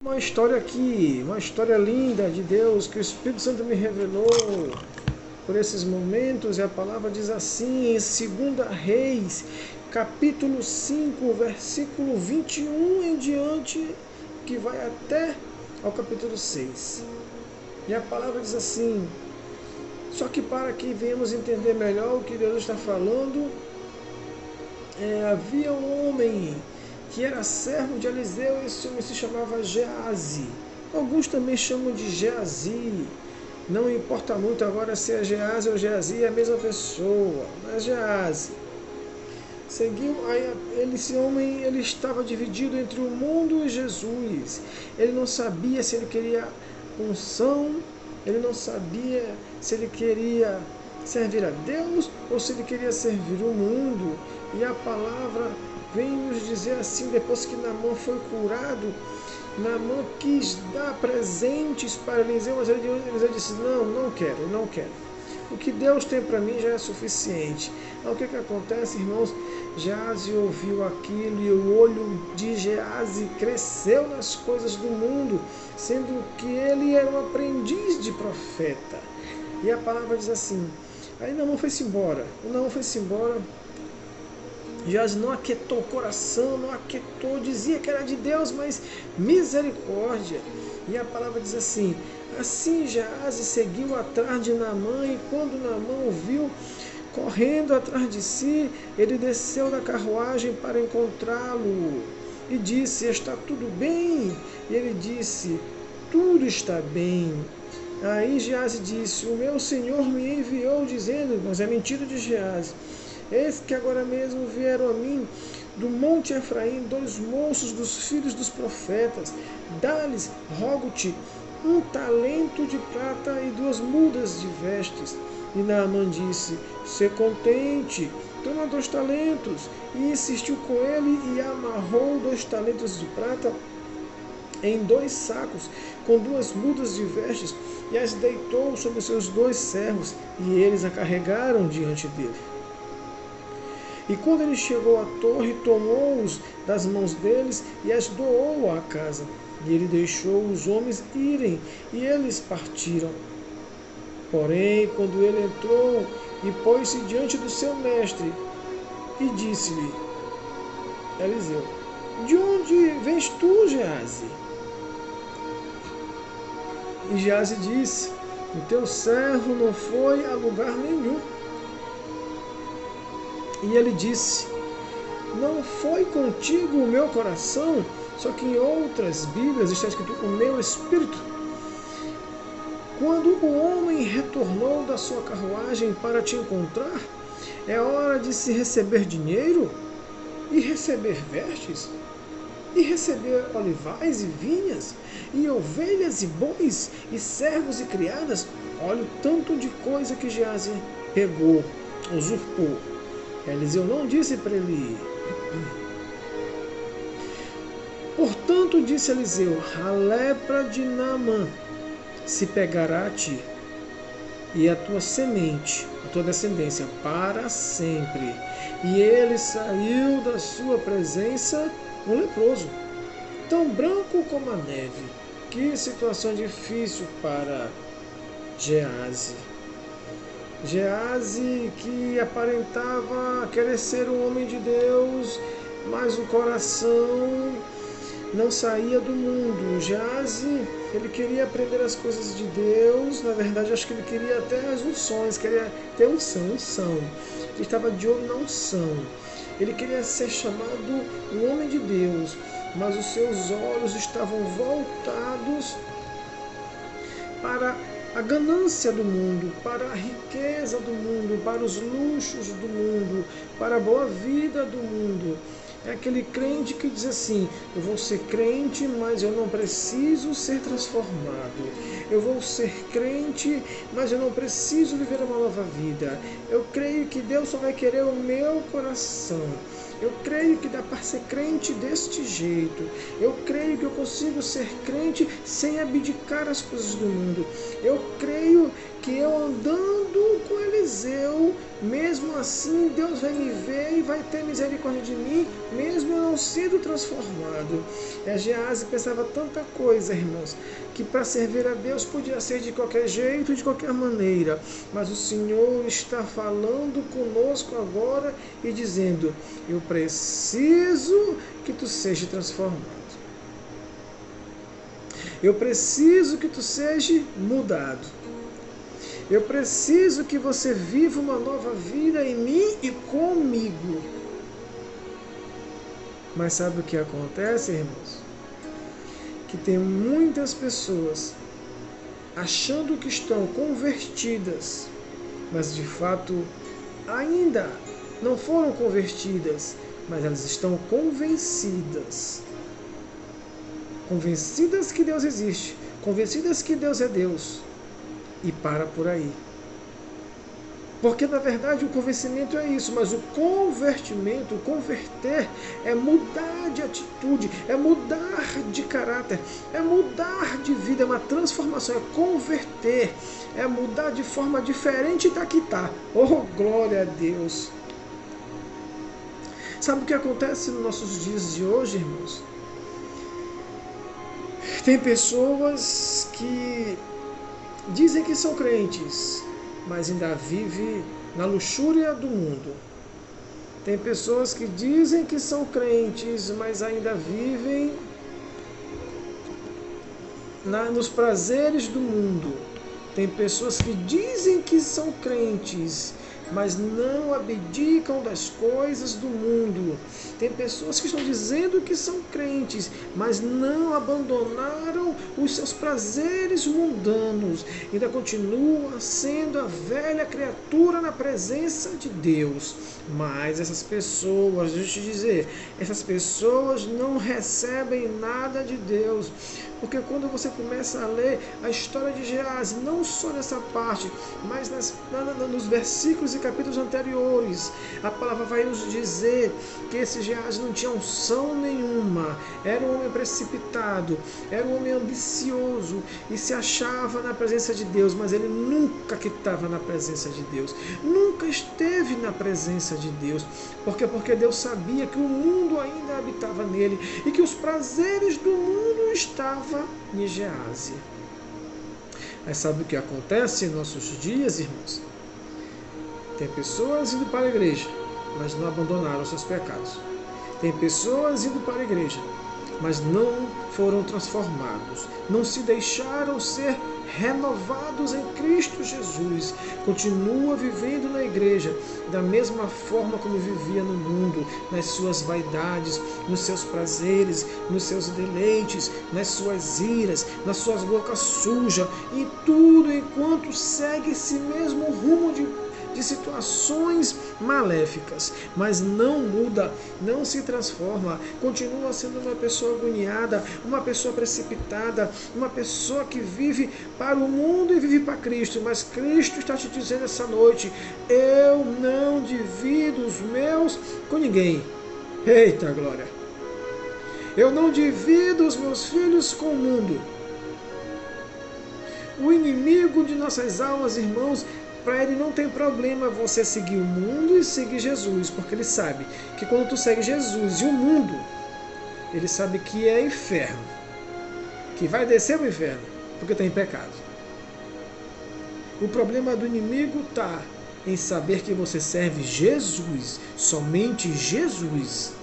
Uma história aqui, uma história linda de Deus que o Espírito Santo me revelou por esses momentos, e a palavra diz assim, em 2 Reis, capítulo 5, versículo 21 em diante, que vai até ao capítulo 6. E a palavra diz assim, só que para que venhamos entender melhor o que Deus está falando, havia um homem que era servo de Eliseu, esse homem se chamava Geazi. Alguns também chamam de Geazi. Não importa muito agora se é Geazi ou Geazi, é a mesma pessoa, mas Geazi. Esse homem ele estava dividido entre o mundo e Jesus. Ele não sabia se ele queria unção, ele não sabia se ele queria servir a Deus ou se ele queria servir o mundo. E a palavra vem nos dizer assim, depois que Naamã foi curado, Naamã quis dar presentes para Eliseu, mas Eliseu disse, não quero. O que Deus tem para mim já é suficiente. Então, o que acontece, irmãos? Geazi ouviu aquilo e o olho de Geazi cresceu nas coisas do mundo, sendo que ele era um aprendiz de profeta. E a palavra diz assim, aí Naamã foi-se embora. Geazi não aquietou o coração, dizia que era de Deus, mas misericórdia. E a palavra diz assim, assim Geazi seguiu atrás de Naamã, e quando Naamã o viu correndo atrás de si, ele desceu da carruagem para encontrá-lo e disse, está tudo bem? E ele disse, tudo está bem. Aí Geazi disse, o meu senhor me enviou dizendo, mas é mentira de Geazi, eis que agora mesmo vieram a mim do monte Efraim 2 moços dos filhos dos profetas, dá-lhes, rogo-te, 1 talento de prata e 2 mudas de vestes. E Naamã disse, sê contente, toma 2 talentos. E insistiu com ele e amarrou 2 talentos de prata em 2 sacos, com 2 mudas de vestes, e as deitou sobre seus 2 servos, e eles a carregaram diante dele. E quando ele chegou à torre, tomou-os das mãos deles e as doou à casa. E ele deixou os homens irem, e eles partiram. Porém, quando ele entrou e pôs-se diante do seu mestre, e disse-lhe, Eliseu, de onde vens tu, Geazi? E Geazi disse, o teu servo não foi a lugar nenhum. E ele disse, não foi contigo o meu coração, só que em outras Bíblias está escrito o meu espírito. Quando o homem retornou da sua carruagem para te encontrar, é hora de se receber dinheiro, e receber vestes, e receber olivais e vinhas, e ovelhas e bois, e servos e criadas. Olha o tanto de coisa que Geazi pegou, usurpou. Eliseu não disse para ele ir. Portanto, disse Eliseu, a lepra de Naamã se pegará a ti, e a tua semente, a tua descendência, para sempre. E ele saiu da sua presença um leproso, tão branco como a neve. Que situação difícil para Geazi. Geazi, que aparentava querer ser um homem de Deus, mas o coração não saía do mundo. Geazi, ele queria aprender as coisas de Deus, na verdade acho que ele queria até as unções, queria ter unção. Ele estava de olho na unção. Ele queria ser chamado um homem de Deus, mas os seus olhos estavam voltados para a ganância do mundo, para a riqueza do mundo, para os luxos do mundo, para a boa vida do mundo. É aquele crente que diz assim, eu vou ser crente, mas eu não preciso ser transformado. Eu vou ser crente, mas eu não preciso viver uma nova vida. Eu creio que Deus só vai querer o meu coração. Eu creio que dá para ser crente deste jeito. Eu creio que eu consigo ser crente sem abdicar as coisas do mundo. Eu creio que eu andando com Eliseu, mesmo assim Deus vai me ver e vai ter misericórdia de mim, mesmo eu não sendo transformado. Geazi pensava tanta coisa, irmãos, que para servir a Deus podia ser de qualquer jeito, de qualquer maneira. Mas o Senhor está falando conosco agora e dizendo: eu preciso que tu seja transformado. Eu preciso que tu seja mudado. Eu preciso que você viva uma nova vida em mim e comigo. Mas sabe o que acontece, irmãos? Que tem muitas pessoas achando que estão convertidas, mas de fato ainda não foram convertidas, mas elas estão convencidas. Convencidas que Deus existe, convencidas que Deus é Deus. E para por aí. Porque na verdade o convencimento é isso, mas o convertimento, o converter, é mudar de atitude, é mudar de caráter, é mudar de vida, é uma transformação, é converter, é mudar de forma diferente da que está. Oh, glória a Deus! Sabe o que acontece nos nossos dias de hoje, irmãos? Tem pessoas que dizem que são crentes, mas ainda vivem na luxúria do mundo. Tem pessoas que dizem que são crentes, mas ainda vivem nos prazeres do mundo. Tem pessoas que dizem que são crentes, mas não abdicam das coisas do mundo. Tem pessoas que estão dizendo que são crentes, mas não abandonaram os seus prazeres mundanos. Ainda continuam sendo a velha criatura na presença de Deus. Mas essas pessoas, deixa eu te dizer, essas pessoas não recebem nada de Deus. Porque quando você começa a ler a história de Geazi, não só nessa parte, mas nos versículos e capítulos anteriores, a palavra vai nos dizer que esse Geazi não tinha unção nenhuma, era um homem precipitado, era um homem ambicioso e se achava na presença de Deus, mas ele nunca que estava na presença de Deus, nunca esteve na presença de Deus. Por quê? Porque Deus sabia que o mundo ainda habitava nele e que os prazeres do mundo estavam em Geazi. Mas sabe o que acontece em nossos dias, irmãos? Tem pessoas indo para a igreja, mas não abandonaram seus pecados. Tem pessoas indo para a igreja, mas não foram transformados, não se deixaram ser renovados em Cristo Jesus. Continua vivendo na igreja da mesma forma como vivia no mundo, nas suas vaidades, nos seus prazeres, nos seus deleites, nas suas iras, nas suas bocas sujas, e tudo enquanto segue esse mesmo rumo de situações maléficas, mas não muda, não se transforma, continua sendo uma pessoa agoniada, uma pessoa precipitada, uma pessoa que vive para o mundo e vive para Cristo. Mas Cristo está te dizendo essa noite: eu não divido os meus com ninguém. Eita glória! Eu não divido os meus filhos com o mundo. O inimigo de nossas almas, irmãos, para ele não tem problema você seguir o mundo e seguir Jesus, porque ele sabe que quando tu segue Jesus e o mundo, ele sabe que é inferno, que vai descer o inferno, porque tem pecado. O problema do inimigo está em saber que você serve Jesus, somente Jesus.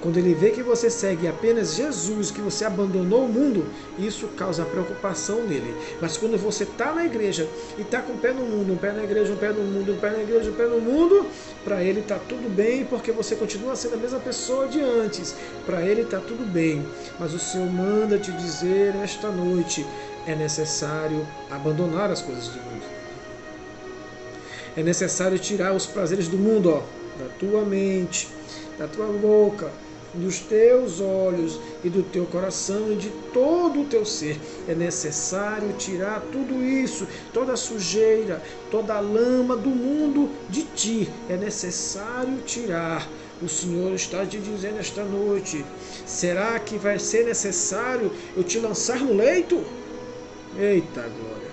Quando ele vê que você segue apenas Jesus, que você abandonou o mundo, isso causa preocupação nele. Mas quando você está na igreja e está com o pé no mundo, um pé na igreja, um pé no mundo, um pé na igreja, um pé no mundo, para ele está tudo bem, porque você continua sendo a mesma pessoa de antes. Para ele está tudo bem. Mas o Senhor manda te dizer esta noite: é necessário abandonar as coisas do mundo. É necessário tirar os prazeres do mundo, da tua mente, da tua boca, dos teus olhos e do teu coração e de todo o teu ser. É necessário tirar tudo isso, toda a sujeira, toda a lama do mundo de ti. É necessário tirar, O Senhor está te dizendo esta noite: será que vai ser necessário eu te lançar no leito? Eita glória!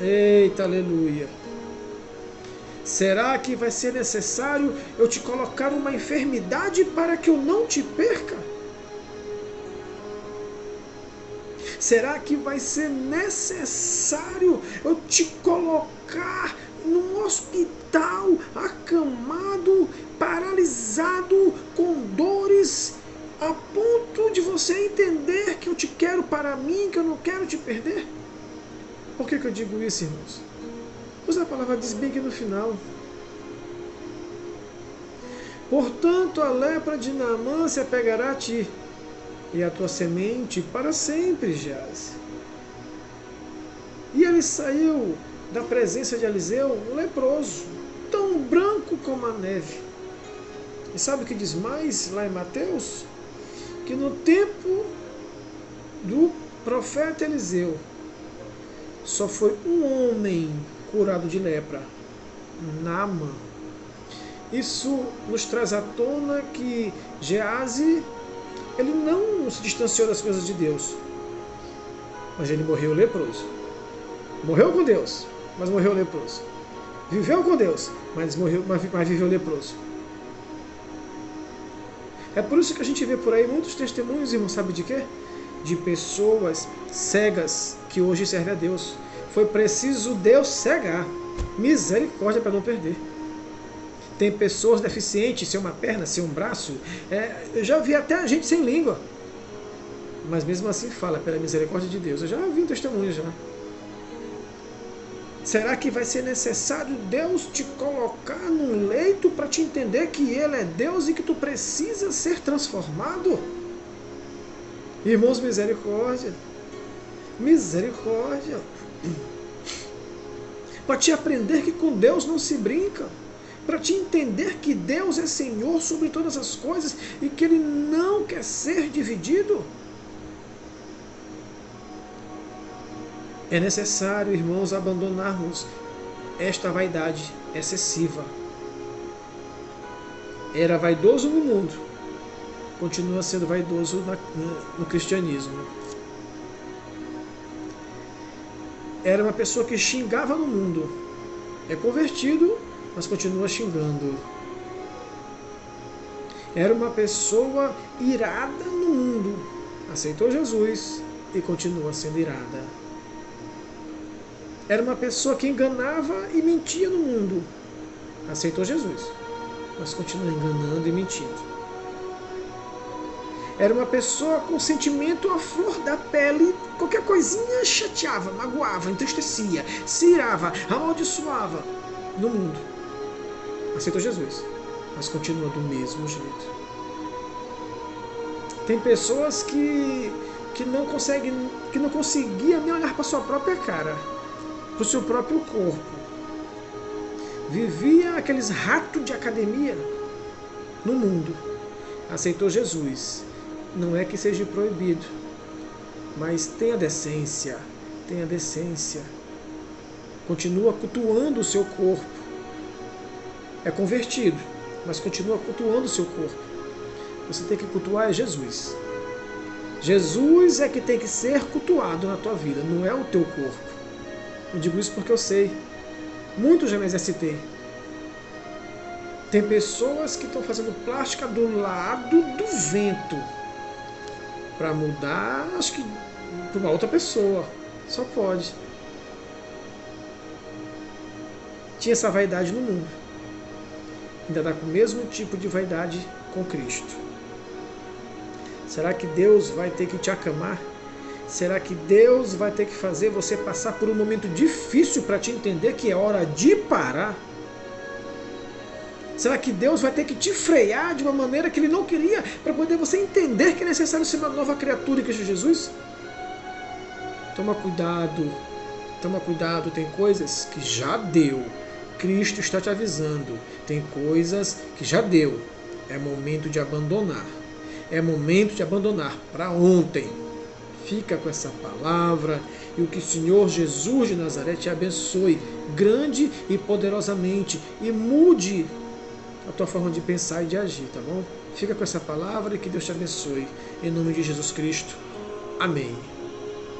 Eita aleluia! Será que vai ser necessário eu te colocar uma enfermidade para que eu não te perca? Será que vai ser necessário eu te colocar num hospital, acamado, paralisado, com dores, a ponto de você entender que eu te quero para mim, que eu não quero te perder? Por que eu digo isso, irmãos? Pois a palavra diz bem aqui no final: portanto, a lepra de Naamã se apegará a ti, e a tua semente para sempre jaz. E ele saiu da presença de Eliseu leproso, tão branco como a neve. E sabe o que diz mais lá em Mateus? Que no tempo do profeta Eliseu, só foi um homem curado de lepra, Naamã. Isso nos traz à tona que Geazi, ele não se distanciou das coisas de Deus, mas ele morreu leproso. Morreu com Deus, mas morreu leproso. Viveu com Deus, mas viveu leproso. É por isso que a gente vê por aí muitos testemunhos, irmão, sabe de quê? De pessoas cegas que hoje servem a Deus. Foi preciso Deus cegar. Misericórdia para não perder. Tem pessoas deficientes, sem uma perna, sem um braço. Eu já vi até gente sem língua. Mas mesmo assim fala, pela misericórdia de Deus. Eu já vi um testemunho já. Será que vai ser necessário Deus te colocar num leito para te entender que Ele é Deus e que tu precisa ser transformado? Irmãos, misericórdia. Misericórdia. Para te aprender que com Deus não se brinca. Para te entender que Deus é Senhor sobre todas as coisas e que Ele não quer ser dividido. É necessário, irmãos, abandonarmos esta vaidade excessiva. Era vaidoso no mundo, continua sendo vaidoso no cristianismo. Era uma pessoa que xingava no mundo, é convertido, mas continua xingando. Era uma pessoa irada no mundo, aceitou Jesus e continua sendo irada. Era uma pessoa que enganava e mentia no mundo, aceitou Jesus, mas continua enganando e mentindo. Era uma pessoa com sentimento à flor da pele, qualquer coisinha chateava, magoava, entristecia, se irava, amaldiçoava no mundo. Aceitou Jesus, mas continua do mesmo jeito. Tem pessoas que não conseguiam nem olhar para sua própria cara, para o seu próprio corpo. Vivia aqueles ratos de academia no mundo. Aceitou Jesus. Não é que seja proibido, mas tenha decência, tenha decência. Continua cultuando o seu corpo. É convertido, mas continua cultuando o seu corpo. Você tem que cultuar Jesus. Jesus é que tem que ser cultuado na tua vida, não é o teu corpo. Eu digo isso porque eu sei. Muito já me exercitei. Tem pessoas que estão fazendo plástica do lado do vento para mudar, acho que para uma outra pessoa. Só pode. Tinha essa vaidade no mundo. Ainda dá com o mesmo tipo de vaidade com Cristo. Será que Deus vai ter que te acamar? Será que Deus vai ter que fazer você passar por um momento difícil para te entender que é hora de parar? Será que Deus vai ter que te frear de uma maneira que Ele não queria para poder você entender que é necessário ser uma nova criatura em Cristo Jesus? Toma cuidado, tem coisas que já deu. Cristo está te avisando. Tem coisas que já deu. É momento de abandonar. É momento de abandonar para ontem. Fica com essa palavra e o que o Senhor Jesus de Nazaré te abençoe grande e poderosamente e mude a tua forma de pensar e de agir, tá bom? Fica com essa palavra e que Deus te abençoe. Em nome de Jesus Cristo. Amém.